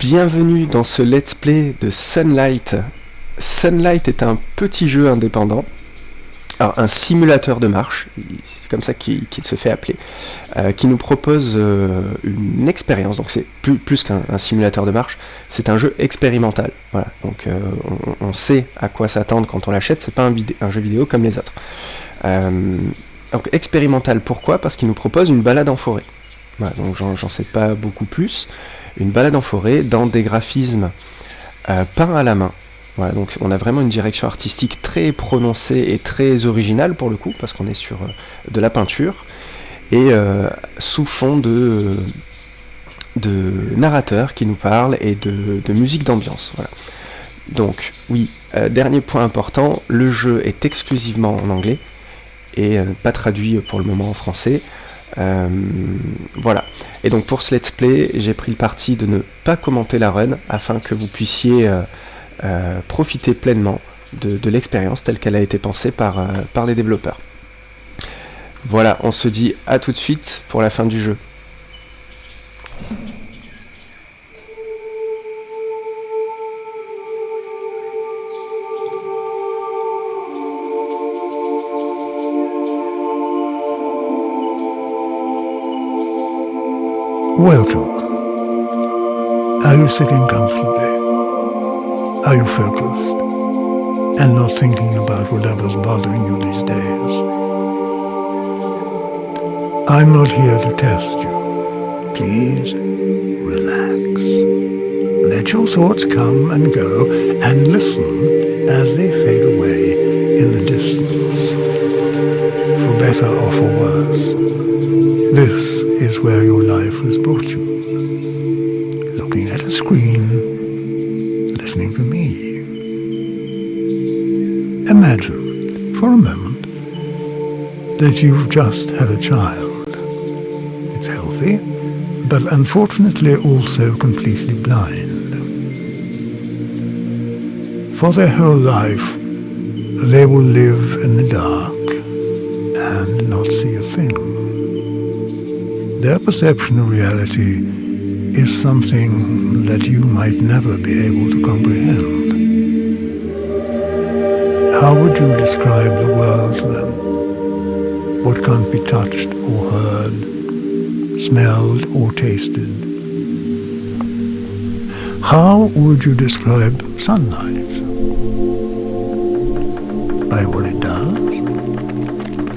Bienvenue dans ce let's play de Sunlight. Sunlight est un petit jeu indépendant, alors un simulateur de marche, c'est comme ça qu'il se fait appeler, qui nous propose une expérience. Donc c'est plus qu'un simulateur de marche, c'est un jeu expérimental. Voilà, donc on sait à quoi s'attendre quand on l'achète, c'est pas un jeu vidéo comme les autres. Donc expérimental, pourquoi ? Parce qu'il nous propose une balade en forêt. Voilà, donc j'en sais pas beaucoup plus. Une balade en forêt dans des graphismes peints à la main. Voilà, donc on a vraiment une direction artistique très prononcée et très originale pour le coup, parce qu'on est sur de la peinture, et sous fond de narrateurs qui nous parlent et de musique d'ambiance. Voilà. Donc oui, dernier point important, le jeu est exclusivement en anglais, et pas traduit pour le moment en français. Voilà. Et donc pour ce let's play, j'ai pris le parti de ne pas commenter la run afin que vous puissiez profiter pleinement de l'expérience telle qu'elle a été pensée par les développeurs. Voilà, on se dit à tout de suite pour la fin du jeu. Welcome. Are you sitting comfortably? Are you focused and not thinking about whatever's bothering you these days? I'm not here to test you. Please relax. Let your thoughts come and go and listen as they fade away in the distance. For better or for worse, this is where your life has brought you. Looking at a screen, listening to me. Imagine, for a moment, that you've just had a child. It's healthy, but unfortunately also completely blind. For their whole life, they will live in the dark and not see a thing. Their perception of reality is something that you might never be able to comprehend. How would you describe the world to them? What can't be touched or heard, smelled or tasted? How would you describe sunlight? By what it does?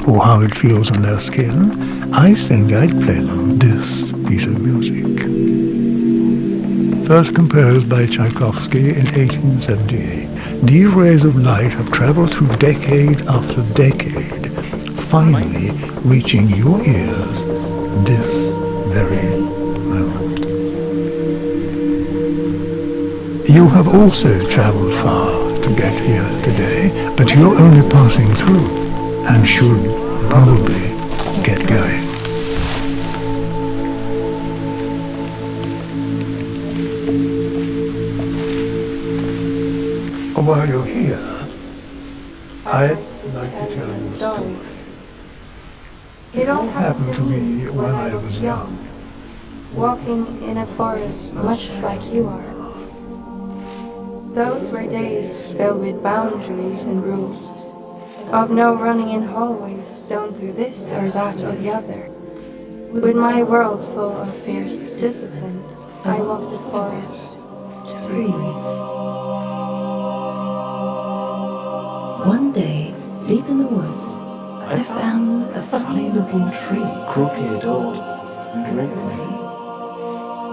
Or how it feels on their skin? I think I'd play them this piece of music. First composed by Tchaikovsky in 1878, these rays of light have traveled through decade after decade, finally reaching your ears this very moment. You have also traveled far to get here today, but you're only passing through and should probably get going. While you're here, I'd like to tell you a story. It all Happened to me when I was young. walking in a forest much like you are. Those were days filled with boundaries and rules, of no running in hallways, don't do this or that or the other. With my world full of fierce discipline, I walked the forest free. One day, deep in the woods, I found a funny-looking tree, crooked, old, and wrinkly.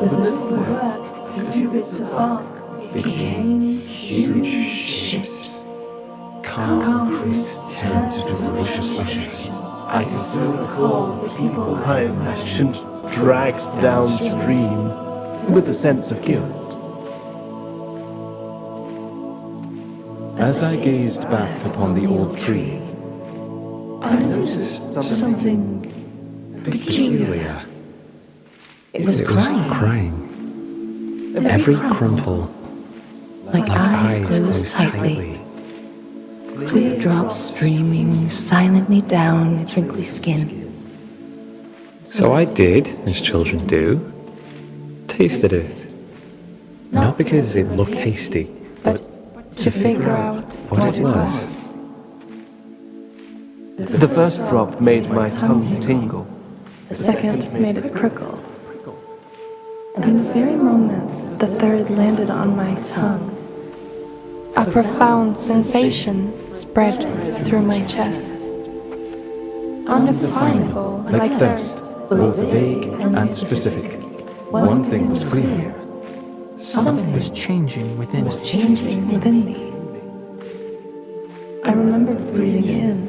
with a little work, a few bits of bark, became huge ships. Concrete turned to ferocious wishes. I can still recall the people I imagined dragged downstream with a sense of guilt. As I gazed back upon the old tree, I noticed something Peculiar. It was crying, Every crumple, like eyes closed tightly. Clear drops streaming silently down its wrinkly skin. So I did, as children do, tasted it. because it looked tasty, but to figure out what it was. The first drop made my tongue tingle. The second made it prickle. And the very moment the third landed on my tongue, a profound sensation spread through my chest. Undefinable, like thirst. Both vague and specific. One thing was clear. Something was changing within me. I remember breathing in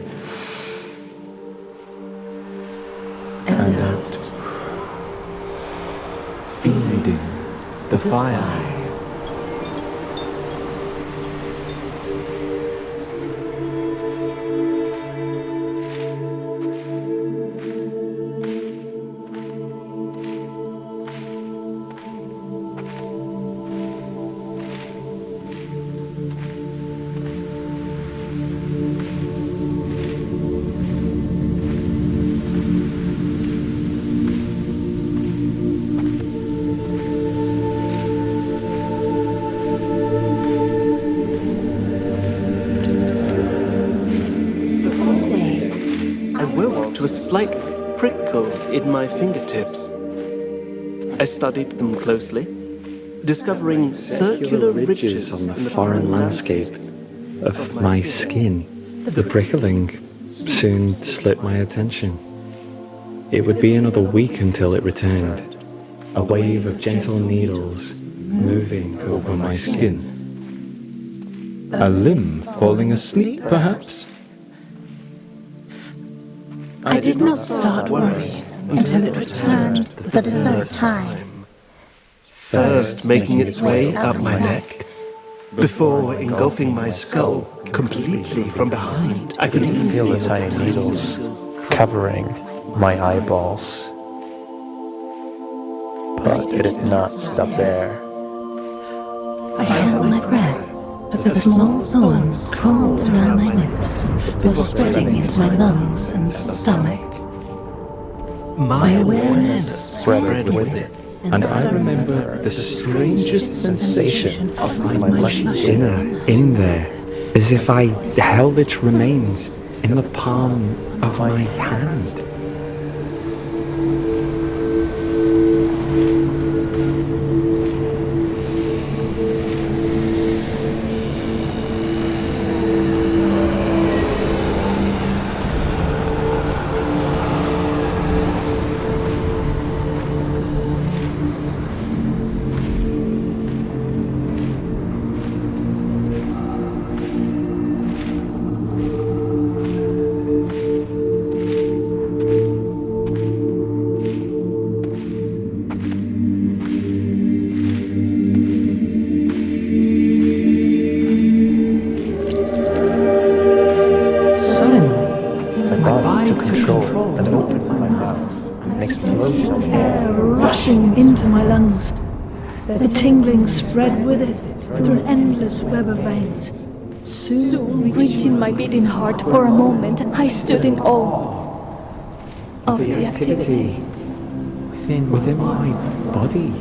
and out. Feeding the fire. To a slight prickle in my fingertips. I studied them closely, discovering circular ridges on the foreign landscape of my skin. The prickling soon slipped my attention. It would be another week until it returned, a wave of gentle needles moving over my skin. A limb falling asleep, perhaps? I did not start worrying until it returned for the third time. First making its way up my neck, before engulfing my skull completely from behind. I could even feel the tiny needles covering my eyeballs. But it did not stop there. I held my breath as the small thorns crawled around my lips before spreading into my lungs and stomach. My awareness spread with it. And I remember the strangest sensation of my mushy dinner in there, as if I held its remains in the palm of my hand. Into my lungs. The tingling spread with it through an endless web of veins. Soon, reaching my beating heart for a moment, I stood in awe of the activity within my body.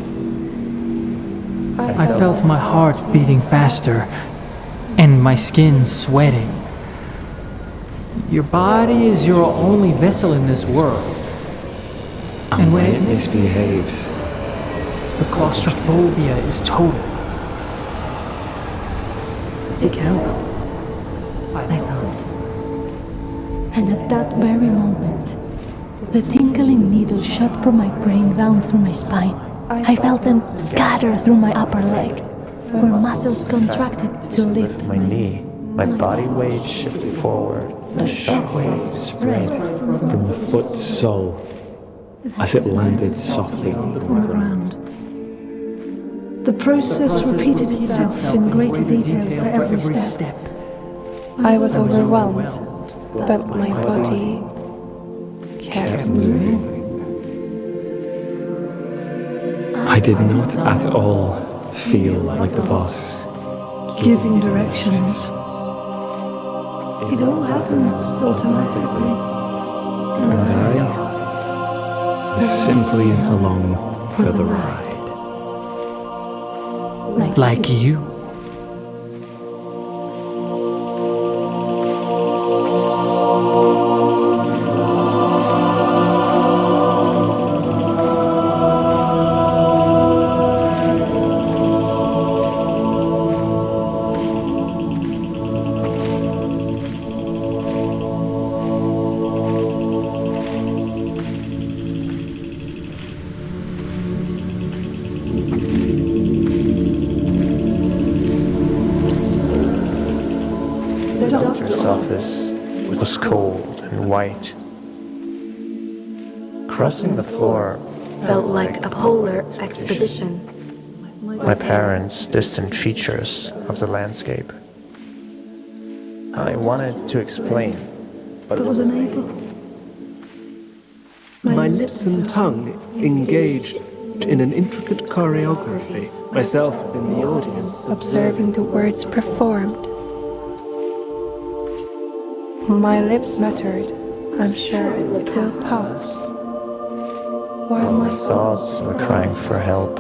I felt my heart beating faster and my skin sweating. Your body is your only vessel in this world. And when it misbehaves, the claustrophobia is total. Seek help, I thought. And at that very moment, the tingling needles shot from my brain down through my spine. I felt them scatter through my upper leg, where muscles contracted to lift my knee. My body weight shifted forward. A shockwave spread from the foot sole as it landed softly on the ground. The process repeated itself in greater detail for every step. I was overwhelmed, but my body kept moving. I did not at all feel like the boss. Giving directions. It all happened automatically. And I was simply along for the ride. Like you. The doctor's office was cold and white. Crossing the floor felt like a polar expedition. my parents' distant features of the landscape. I wanted to explain, but was unable. My lips and tongue engaged in an intricate choreography, myself in the audience, observing the words performed. My lips muttered, I'm sure it will pass, while my thoughts were crying for help.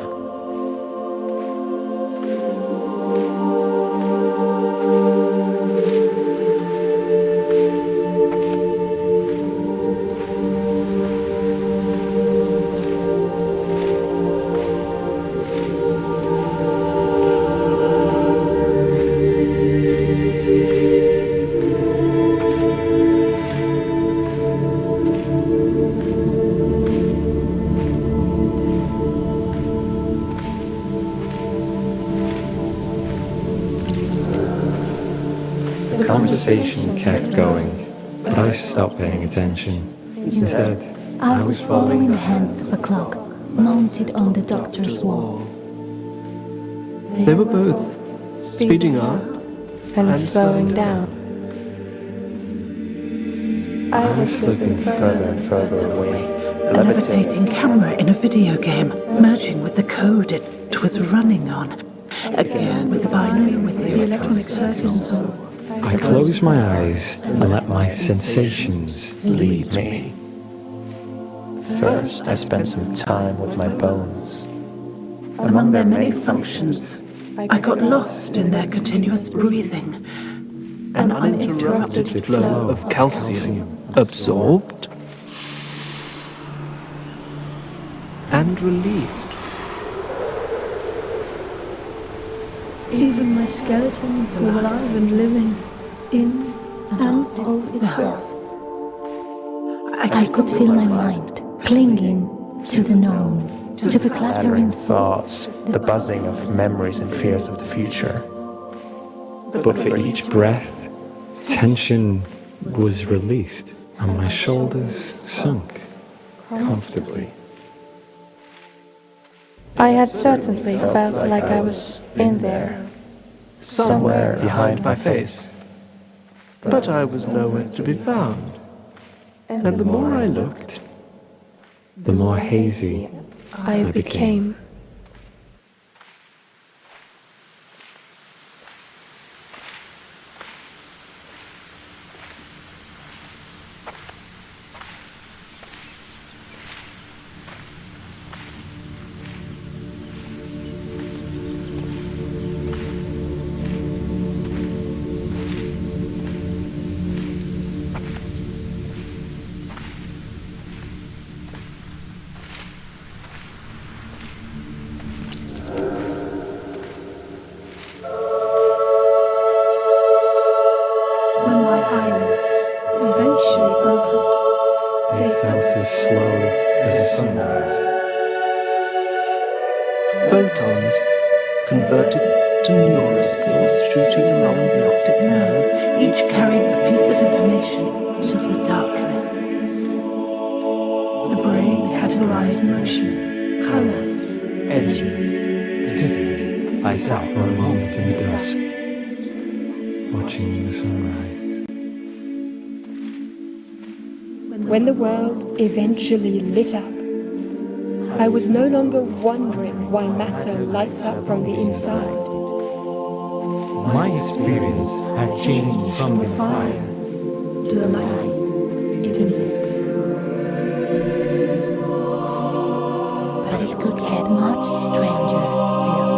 The conversation kept going, but I stopped paying attention. Instead, I was following the hands of a clock mounted on the doctor's wall. They were both speeding up and slowing down. I was slipping further and further away, A levitating camera in a video game, merging with the code it was running on. Again with the binary, with the electronic circuits. I closed my eyes and let my sensations lead me. First, I spent some time with my bones. Among their many functions, I got lost in their continuous breathing. An uninterrupted flow of calcium absorbed and released. Even my skeleton was alive and living, in and of itself. I could feel my mind clinging to the known, to the clattering thoughts, the buzzing of memories and fears of the future. But for each breath, tension was released and my shoulders sunk comfortably. I had certainly felt like I was in there, somewhere behind my face. But I was nowhere to be found. And the more I looked, the more hazy I became. Photons converted to neurosignals shooting along the optic nerve, each carrying a piece of information to the darkness. The brain categorized motion, color, edges. I sat for a moment in the dusk, watching the sunrise. When the world eventually lit up, I was no longer wondering why matter lights up from the inside. My experience had changed from the fire to the light it emits. But it could get much stranger still.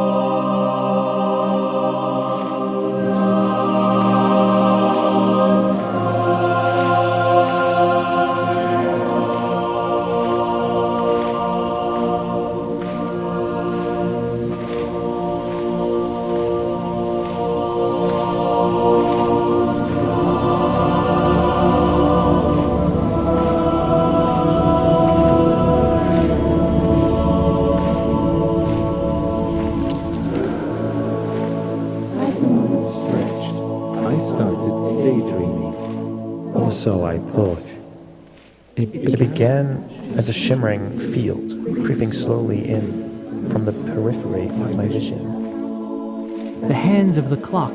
so I thought. It began as a shimmering field, creeping slowly in from the periphery of my vision. The hands of the clock,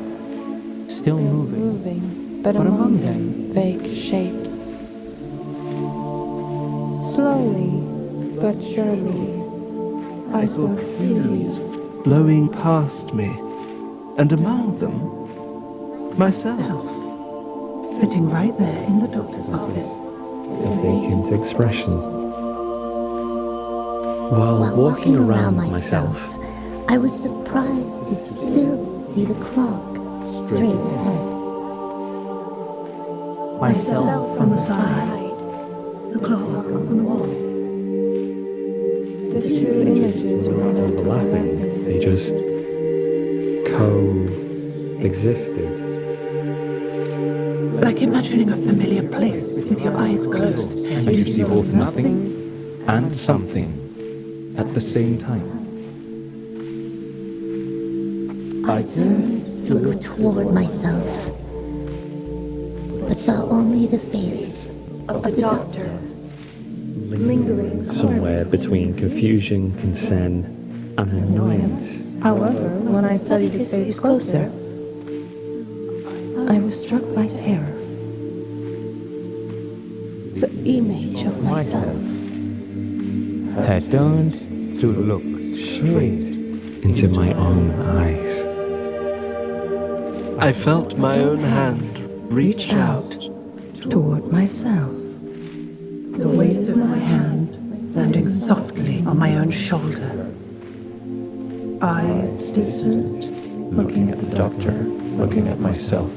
still moving, but among them vague shapes. Slowly but surely, I saw trees blowing past me, and among them, myself. Sitting right there in the doctor's office. A vacant expression. While walking around myself, I was surprised to still see the clock straight ahead. myself From the side, the clock on the wall. the two images were not overlapping, they just co-existed. Like imagining a familiar place with your eyes closed. And you see both nothing and something at the same time. I turned to look toward myself, but saw only the face of the doctor, lingering Somewhere between confusion, concern, and annoyance. However, when I studied his face closer, I was struck by terror. The image of myself. I turned to look straight Into my own eyes. I felt my own hand reach out. Toward myself. The weight of my hand landing softly on my own shoulder. Eyes distant, Looking at the doctor, looking at myself.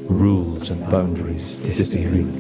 rules and boundaries disappearing.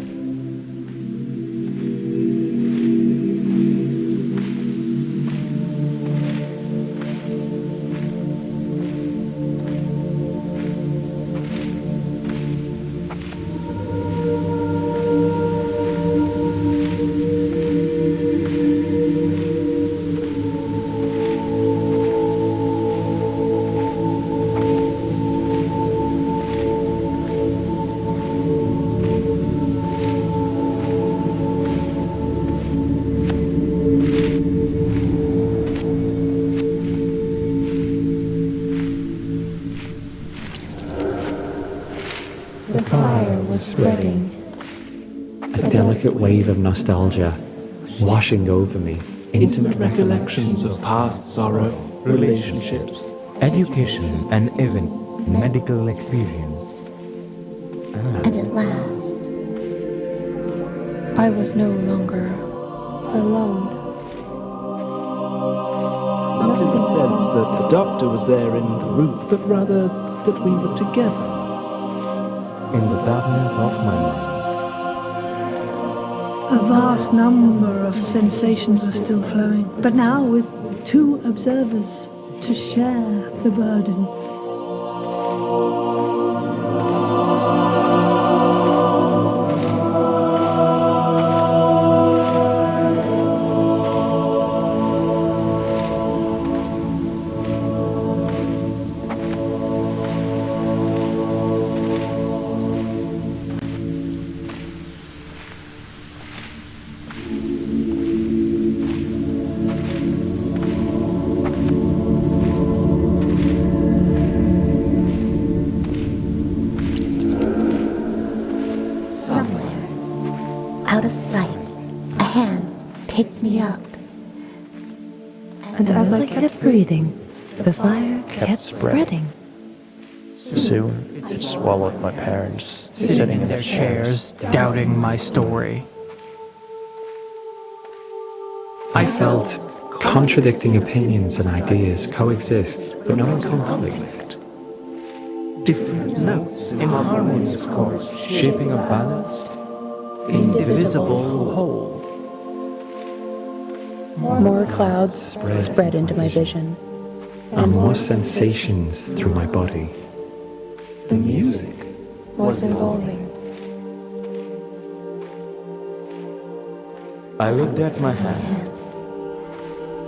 The fire was spreading. A delicate wave of nostalgia washing over me. Intimate recollections of past sorrow, relationships. Education and even medical experience. And at last, I was no longer alone. Not in the sense that the doctor was there in the room, but rather that we were together. In the darkness of my mind. A vast number of sensations were still flowing, but now with two observers to share the burden. out of sight, a hand picked me up. And as I kept breathing, the fire kept spreading. Soon, it swallowed my parents, sitting in their chairs, doubting my story. I felt contradicting opinions and ideas coexist, but no conflict. Different notes in harmonious chords, Shaping a balanced, Indivisible whole. More clouds spread into my vision. And more sensations through my body. the music. Was involving. I looked at my hand.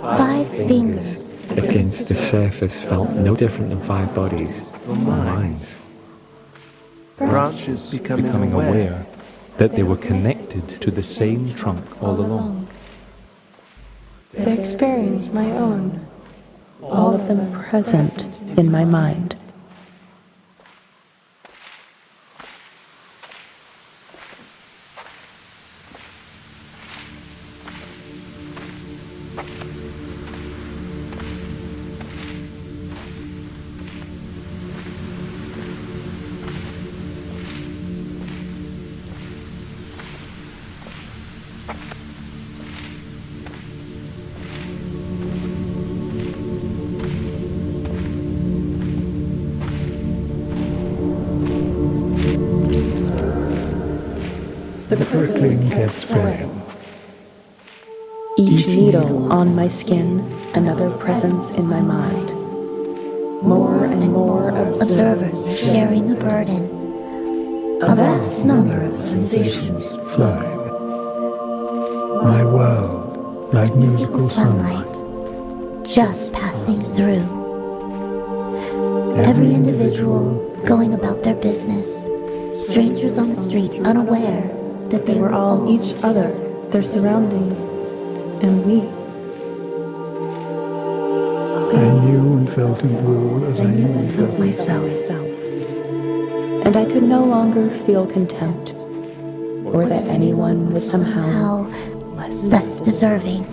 5 fingers Against the surface felt no different than 5 bodies, Or or minds. minds. Branches becoming aware. that they were connected to the same trunk all along. The experience my own. All of them present in my mind. The prickling kept spreading. Each needle on my skin, another presence in my mind. More and more Observers sharing the burden. A vast number of sensations Flowing. My world, like musical sunlight. just passing through. Every individual going about their business. Strangers on the street unaware that They were all each other, their surroundings, and me. I knew and felt it all as I knew and felt myself. And I could no longer feel contempt, or that anyone was somehow less deserving.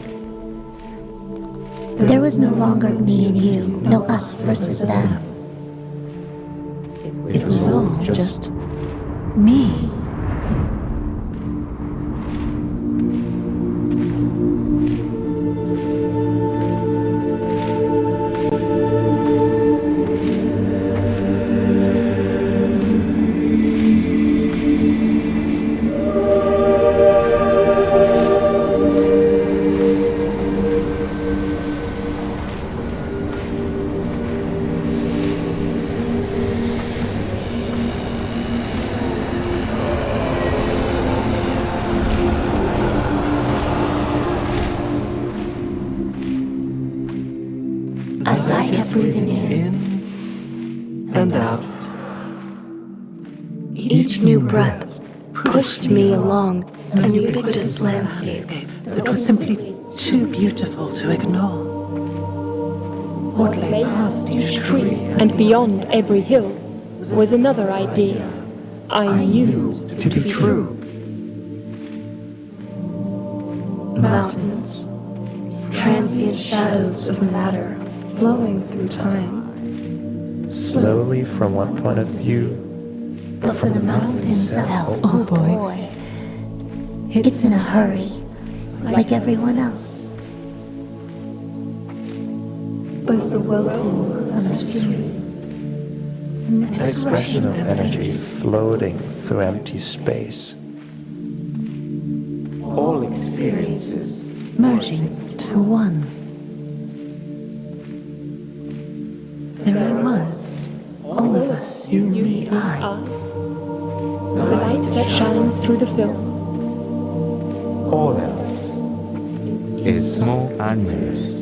There was no longer me and you, no us versus them. It was all just me. As I kept breathing in and out, each new breath pushed me along a ubiquitous landscape That was simply too beautiful to ignore. What lay past each tree and beyond every hill was another idea I knew to be true. Mountains, transient shadows of matter flowing through time. Slowly from one point of view, but for the mountain itself, Oh boy. it's in a hurry, like everyone else. Both the whirlpool and the stream. an expression of energy floating through empty space. all experiences Merging to one. There I was. All of us, you, me, I. The light that shines through the film. All else is smoke and mirrors.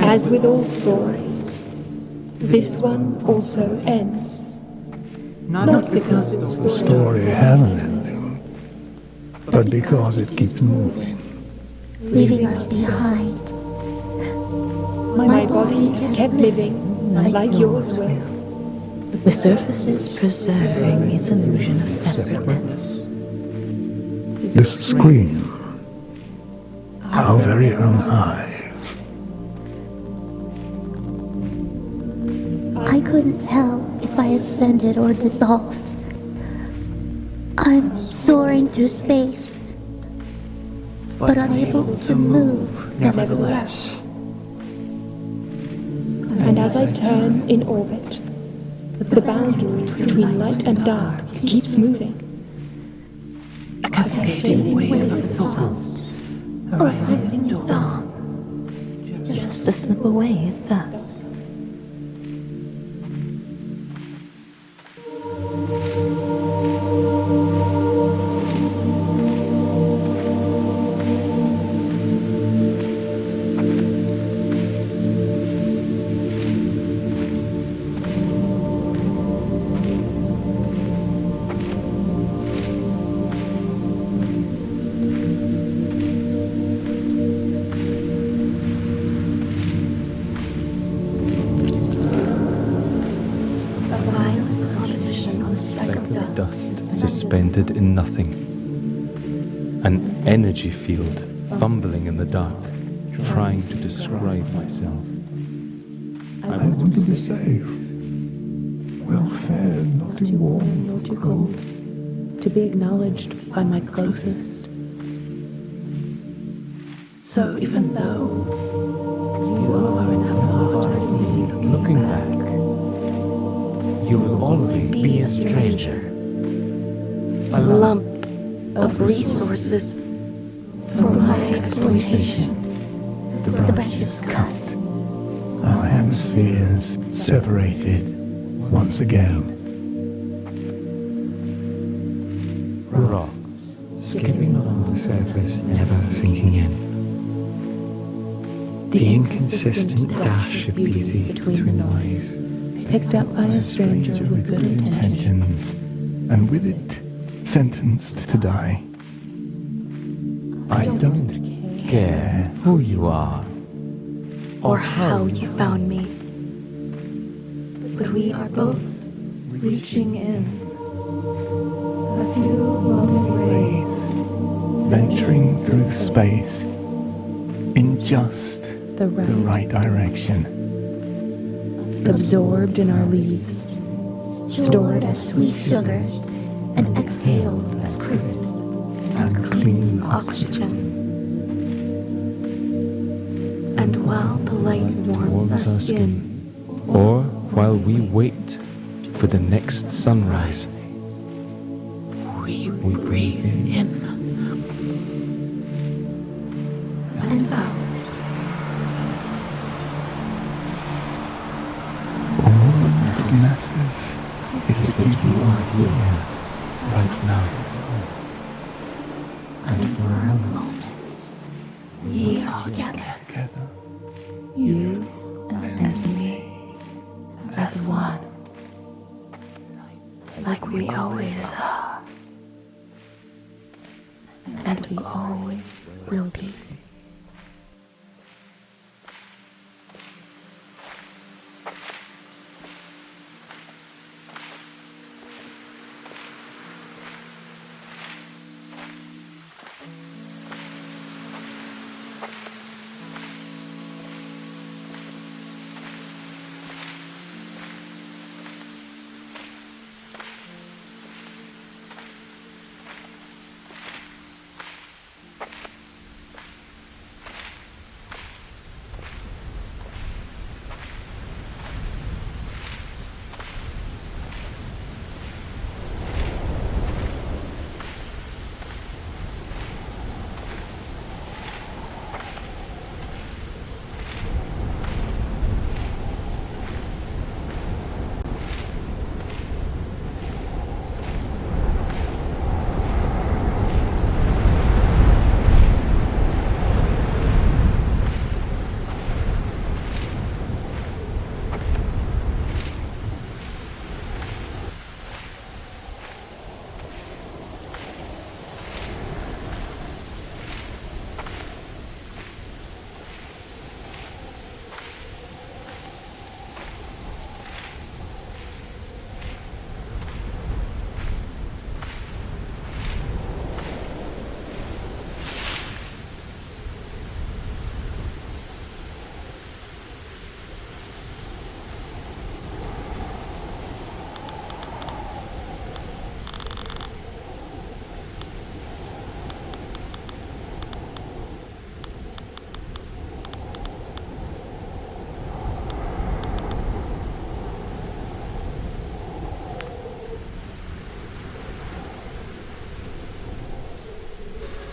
As with all stories, this one also ends. Not because it's The story has an ending, but because it keeps moving. Leaving us behind. My body kept living like yours will. The surface is preserving its illusion of separateness. This screen, our very own eyes. I couldn't tell if I ascended or dissolved. I'm soaring through space, but unable to move, nevertheless. And as I turn in orbit, the boundary between light and dark keeps moving. cascading wave of thoughts, arriving at dawn. Just to slip away at dusk. Suspended in nothing. An energy field fumbling in the dark, trying to describe myself. I want to be safe, well fed, not too warm, not too cold. To be acknowledged by my closest. So even though you are another part of me, Looking back, you will always Be a stranger. A lump of resources for my exploitation. The branches cut. Our hemispheres separated once again. Rocks skipping along the surface, never sinking in. The inconsistent dash of beauty between the eyes. Picked up by a stranger with good intentions. And with it, sentenced to die. I don't care who you are. Or how you found me. But we are both reaching in. A few lonely rays. Venturing through space in just the right direction. Absorbed in our leaves. Stored as sweet sugars and exhaled as crisp and clean oxygen. And while the light warms our skin, or while we wait for the next sunrise, we breathe in and out. All that matters is that you are here right now. And for a moment, we are together. You and me, as one, like we always are, and we always will be.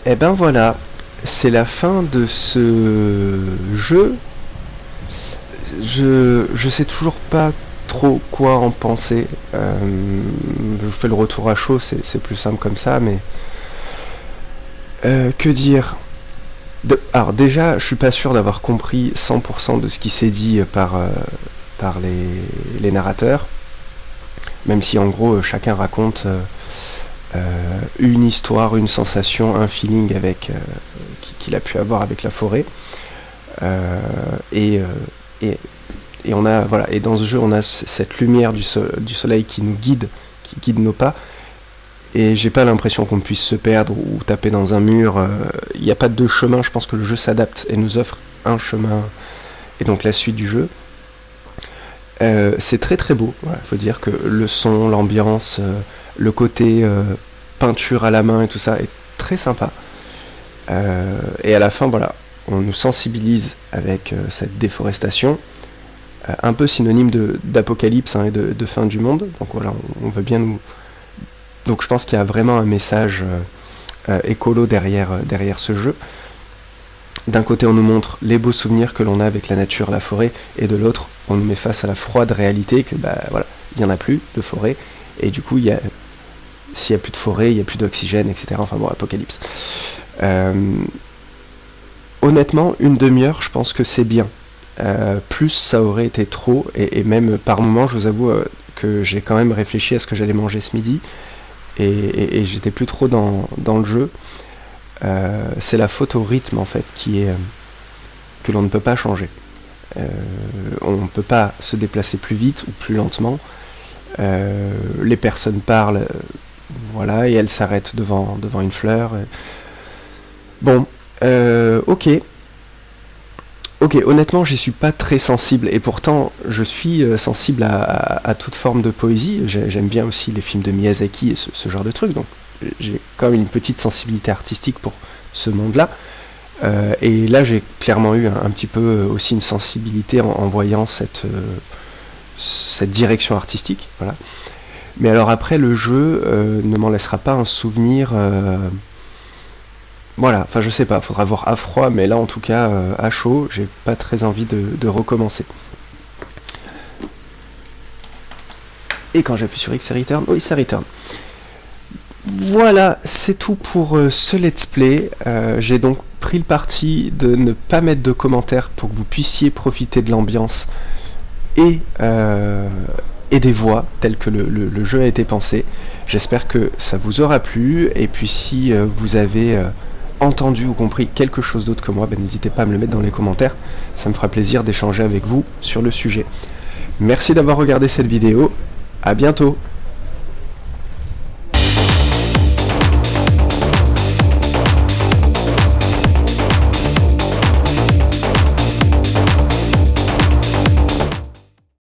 Et ben voilà, c'est la fin de ce jeu. Je sais toujours pas trop quoi en penser. Je fais le retour à chaud, c'est plus simple comme ça, mais que dire? Alors déjà, je suis pas sûr d'avoir compris 100% de ce qui s'est dit par les narrateurs, même si en gros chacun raconte une histoire, une sensation, un feeling avec qu'il a pu avoir avec la forêt. Et on a, voilà, et dans ce jeu on a cette lumière du soleil qui nous guide, qui guide nos pas, et j'ai pas l'impression qu'on puisse se perdre ou taper dans un mur. Il n'y a pas de deux chemins, je pense que le jeu s'adapte et nous offre un chemin, et donc la suite du jeu. C'est très très beau, voilà, faut dire que le son, l'ambiance, le côté peinture à la main et tout ça est très sympa. Et à la fin, voilà, on nous sensibilise avec cette déforestation, un peu synonyme d'apocalypse et de fin du monde. Donc voilà, on veut bien nous... Donc je pense qu'il y a vraiment un message écolo derrière ce jeu. D'un côté, on nous montre les beaux souvenirs que l'on a avec la nature, la forêt, et de l'autre, on nous met face à la froide réalité que, bah voilà, il n'y en a plus de forêt, et du coup, s'il n'y a plus de forêt, il n'y a plus d'oxygène, etc. Enfin bon, apocalypse. Honnêtement, une demi-heure, je pense que c'est bien. Plus, ça aurait été trop, et même par moments, je vous avoue que j'ai quand même réfléchi à ce que j'allais manger ce midi, et j'étais plus trop dans le jeu. C'est la faute au rythme en fait que l'on ne peut pas changer. On ne peut pas se déplacer plus vite ou plus lentement. Les personnes parlent, voilà, et elles s'arrêtent devant une fleur. Bon, ok, honnêtement, j'y suis pas très sensible, et pourtant, je suis sensible à toute forme de poésie. J'aime bien aussi les films de Miyazaki et ce genre de trucs, donc j'ai quand même une petite sensibilité artistique pour ce monde-là. Et là, j'ai clairement eu un petit peu aussi une sensibilité en voyant cette direction artistique, voilà. Mais alors après, le jeu ne m'en laissera pas un souvenir... Voilà, enfin je sais pas, faudra voir à froid, mais là en tout cas à chaud, j'ai pas très envie de recommencer. Et quand j'appuie sur X, ça return. Oui, ça return. Voilà, c'est tout pour ce let's play. J'ai donc pris le parti de ne pas mettre de commentaires pour que vous puissiez profiter de l'ambiance et des voix telles que le jeu a été pensé. J'espère que ça vous aura plu, et puis si vous avez... entendu ou compris quelque chose d'autre que moi, n'hésitez pas à me le mettre dans les commentaires, ça me fera plaisir d'échanger avec vous sur le sujet. Merci d'avoir regardé cette vidéo, à bientôt.